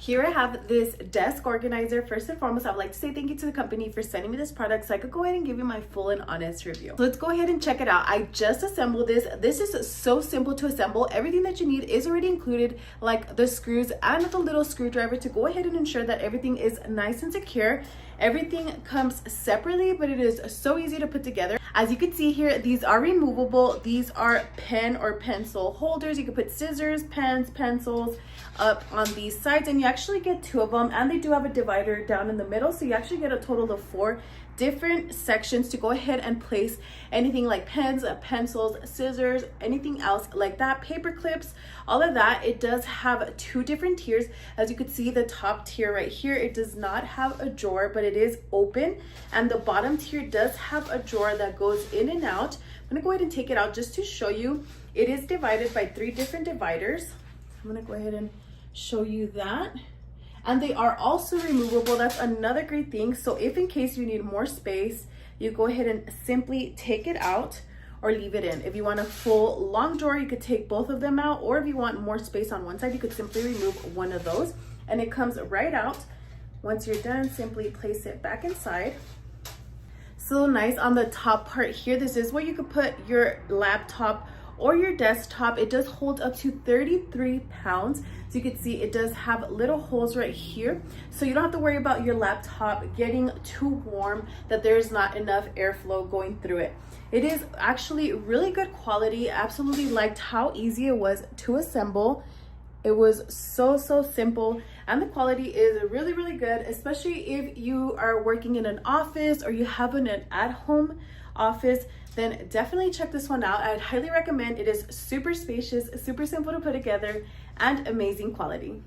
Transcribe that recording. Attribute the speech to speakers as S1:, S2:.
S1: Here I have this desk organizer. First and foremost, I would like to say thank you to the company for sending me this product so I could go ahead and give you my full and honest review. So let's go ahead and check it out. I just assembled this. This is so simple to assemble. Everything that you need is already included, like the screws and the little screwdriver to go ahead and ensure that everything is nice and secure. Everything comes separately, but it is so easy to put together. As you can see here, these are removable. These are pen or pencil holders. You can put scissors, pens, pencils up on these sides, and you actually get 2 of them, and they do have a divider down in the middle, so you actually get a total of 4 different sections to go ahead and place anything like pens, pencils, scissors, anything else like that, paper clips, all of that. It does have 2 different tiers. As you can see, the top tier right here, it does not have a drawer, but it is open, and the bottom tier does have a drawer that goes in and out. I'm gonna go ahead and take it out just to show you. It is divided by 3 different dividers. I'm gonna go ahead and show you that. And they are also removable. That's another great thing. So if in case you need more space, you go ahead and simply take it out or leave it in. If you want a full long drawer, you could take both of them out, or if you want more space on one side, you could simply remove one of those and it comes right out. Once you're done, simply place it back inside. So nice on the top part here. This is where you could put your laptop or your desktop. It does hold up to 33 pounds. So you can see it does have little holes right here. So you don't have to worry about your laptop getting too warm, that there's not enough airflow going through it. It is actually really good quality. Absolutely liked how easy it was to assemble. It was so simple, and the quality is really good, especially if you are working in an office or you have an at-home office. Then definitely check this one out. I'd highly recommend. It is super spacious, super simple to put together, and amazing quality.